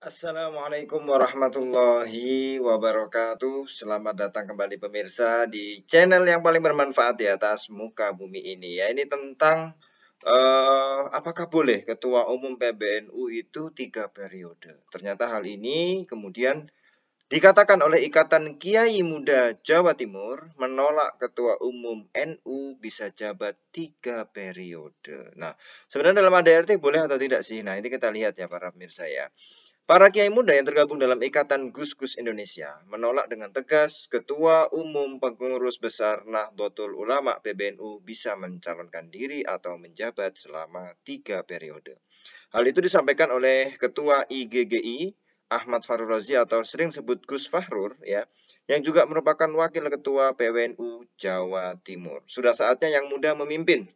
Assalamualaikum warahmatullahi wabarakatuh. Selamat datang kembali pemirsa di channel yang paling bermanfaat di atas muka bumi ini. Ya, ini tentang apakah boleh Ketua Umum PBNU itu 3 periode. Ternyata hal ini kemudian dikatakan oleh Ikatan Kiai Muda Jawa Timur menolak Ketua Umum NU bisa jabat 3 periode. Nah, sebenarnya dalam ADRT boleh atau tidak sih? Nah, ini kita lihat ya para pemirsa ya. Para kiai muda yang tergabung dalam Ikatan Gus-Gus Indonesia menolak dengan tegas Ketua Umum Pengurus Besar Nahdlatul Ulama PBNU bisa mencalonkan diri atau menjabat selama 3 periode. Hal itu disampaikan oleh Ketua IGGI Ahmad Farur Razi atau sering disebut Gus Fahrur ya, yang juga merupakan Wakil Ketua PWNU Jawa Timur. Sudah saatnya yang muda memimpin.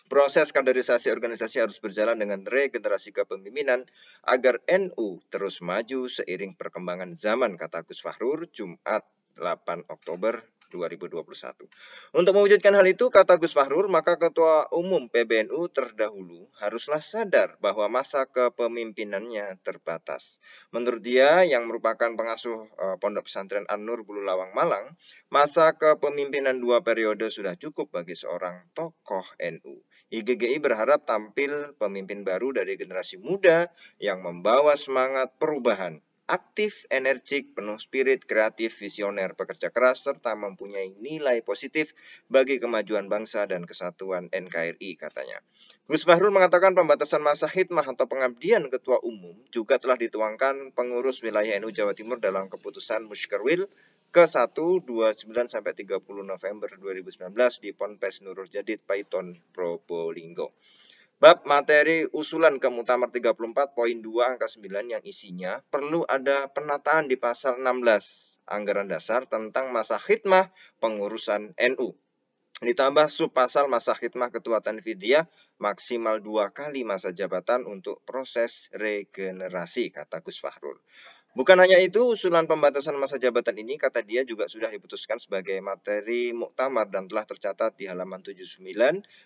Proses kaderisasi organisasi harus berjalan dengan regenerasi kepemimpinan agar NU terus maju seiring perkembangan zaman, kata Gus Fahrur Jumat 8 Oktober 2021. Untuk mewujudkan hal itu, kata Gus Fahrur, maka Ketua Umum PBNU terdahulu haruslah sadar bahwa masa kepemimpinannya terbatas. Menurut dia, yang merupakan pengasuh Pondok Pesantren An-Nur Bululawang Malang, masa kepemimpinan 2 periode sudah cukup bagi seorang tokoh NU. IGGI berharap tampil pemimpin baru dari generasi muda yang membawa semangat perubahan, aktif, energik, penuh spirit, kreatif, visioner, pekerja keras, serta mempunyai nilai positif bagi kemajuan bangsa dan kesatuan NKRI, katanya. Gus Fahrul mengatakan pembatasan masa khidmah atau pengabdian ketua umum juga telah dituangkan pengurus wilayah NU Jawa Timur dalam keputusan Muskerwil ke-1 29 sampai 30 November 2019 di Ponpes Nurul Jadid Paiton Probolinggo. Bab materi usulan ke Muktamar 34 poin 2 angka 9 yang isinya perlu ada penataan di pasal 16 anggaran dasar tentang masa khidmah pengurusan NU. Ditambah subpasal masa khidmah ketua Tanfidiyah maksimal 2 kali masa jabatan untuk proses regenerasi, kata Gus Fahrul. Bukan hanya itu, usulan pembatasan masa jabatan ini, kata dia, juga sudah diputuskan sebagai materi muktamar dan telah tercatat di halaman 79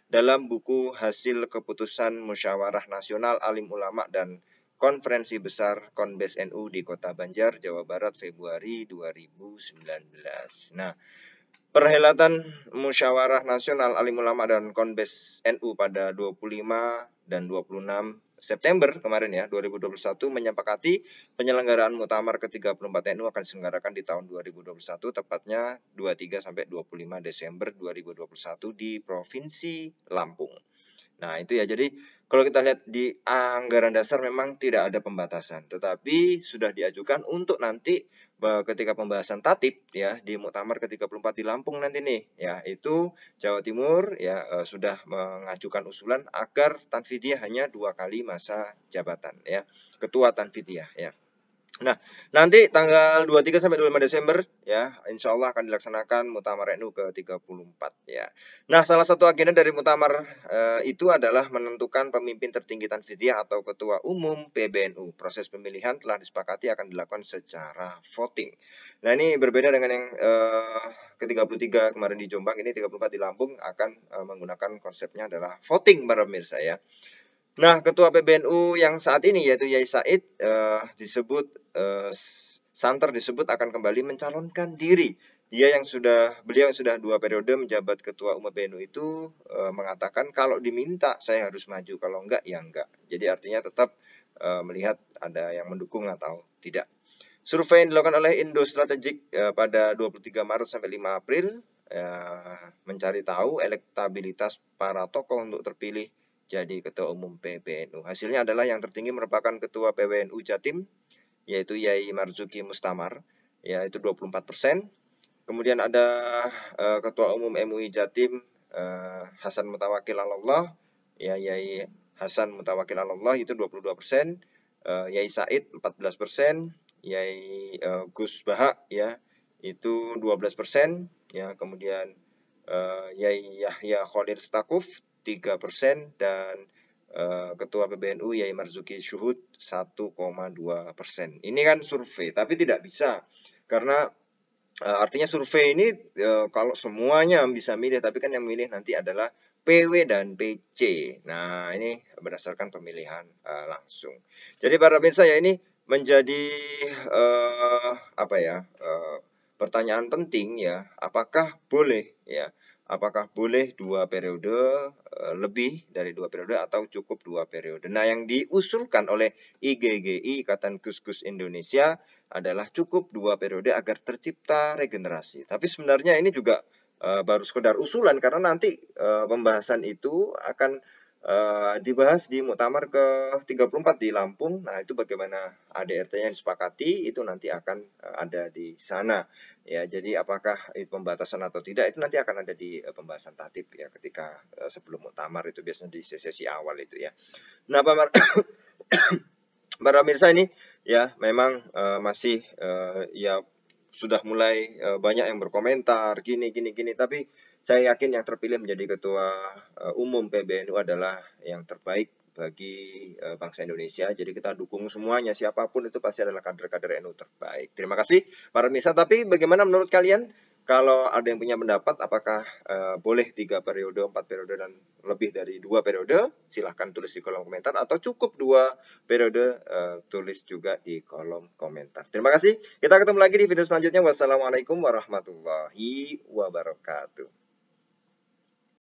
dalam buku hasil keputusan Musyawarah Nasional Alim Ulama dan Konferensi Besar Konbes NU di Kota Banjar, Jawa Barat, Februari 2019. Nah, perhelatan Musyawarah Nasional Alim Ulama dan Konbes NU pada 25 dan 26 September kemarin ya 2021 menyepakati penyelenggaraan Muktamar ke-34 NU akan diselenggarakan di tahun 2021 tepatnya 23 sampai 25 Desember 2021 di Provinsi Lampung. Nah, itu ya. Jadi kalau kita lihat di anggaran dasar memang tidak ada pembatasan, tetapi sudah diajukan untuk nanti ketika pembahasan tatib ya di Muktamar ke-34 di Lampung nanti nih ya, itu Jawa Timur ya sudah mengajukan usulan agar Tanfidiyah hanya 2 kali masa jabatan ya, ketua Tanfidiyah ya. Nah, nanti tanggal 23 sampai 25 Desember ya, insya Allah akan dilaksanakan Muktamar NU ke-34 ya. Nah, salah satu agenda dari Muktamar itu adalah menentukan pemimpin tertinggi Tanfidiyah atau Ketua Umum PBNU. Proses pemilihan telah disepakati akan dilakukan secara voting. Nah, ini berbeda dengan yang ke-33 kemarin di Jombang, ini 34 di Lampung akan menggunakan konsepnya adalah voting para pemirsa ya. Nah, Ketua PBNU yang saat ini yaitu Yai Said disebut santer disebut akan kembali mencalonkan diri. Beliau yang sudah 2 periode menjabat Ketua Umum PBNU itu mengatakan kalau diminta saya harus maju, kalau enggak ya enggak. Jadi artinya tetap melihat ada yang mendukung atau tidak. Survei yang dilakukan oleh Indo Strategik pada 23 Maret sampai 5 April mencari tahu elektabilitas para tokoh untuk terpilih jadi Ketua Umum PBNU. Hasilnya adalah yang tertinggi merupakan Ketua PWNU Jatim, yaitu Yai Marzuki Mustamar, yaitu 24%. Kemudian ada Ketua Umum MUI Jatim, Hasan Mutawakil Allah, ya Yai Hasan Mutawakil Allah itu 22%, Yai Said 14%, Yai Gus Bahak ya itu 12%, ya kemudian Yai Yahya Khalil Stakuf 3% dan Ketua PBNU Yai Marzuki Syuhud 1,2%. Ini kan survei, tapi tidak bisa karena artinya survei ini kalau semuanya bisa milih, tapi kan yang milih nanti adalah PW dan PC. Nah, ini berdasarkan pemilihan langsung. Jadi para pemirsa ya, ini menjadi apa ya, pertanyaan penting ya, apakah boleh 2 periode, lebih dari 2 periode atau cukup 2 periode. Nah, yang diusulkan oleh IGGI, Ikatan Gus-Gus Indonesia, adalah cukup 2 periode agar tercipta regenerasi. Tapi sebenarnya ini juga baru sekedar usulan, karena nanti pembahasan itu akan dibahas di Muktamar ke-34 di Lampung. Nah, itu bagaimana ADRT-nya disepakati, itu nanti akan ada di sana. Ya, jadi apakah itu pembatasan atau tidak, itu nanti akan ada di pembahasan tatib ya, ketika sebelum Muktamar, itu biasanya di sesi awal itu ya. Nah, para pemirsa ini ya memang masih ya sudah mulai banyak yang berkomentar gini, tapi saya yakin yang terpilih menjadi ketua umum PBNU adalah yang terbaik bagi bangsa Indonesia. Jadi kita dukung semuanya, siapapun itu pasti adalah kader-kader NU terbaik. Terima kasih para pemirsa. Tapi bagaimana menurut kalian? Kalau ada yang punya pendapat, apakah boleh 3 periode, 4 periode, dan lebih dari 2 periode, silahkan tulis di kolom komentar. Atau cukup 2 periode, tulis juga di kolom komentar. Terima kasih. Kita ketemu lagi di video selanjutnya. Wassalamualaikum warahmatullahi wabarakatuh.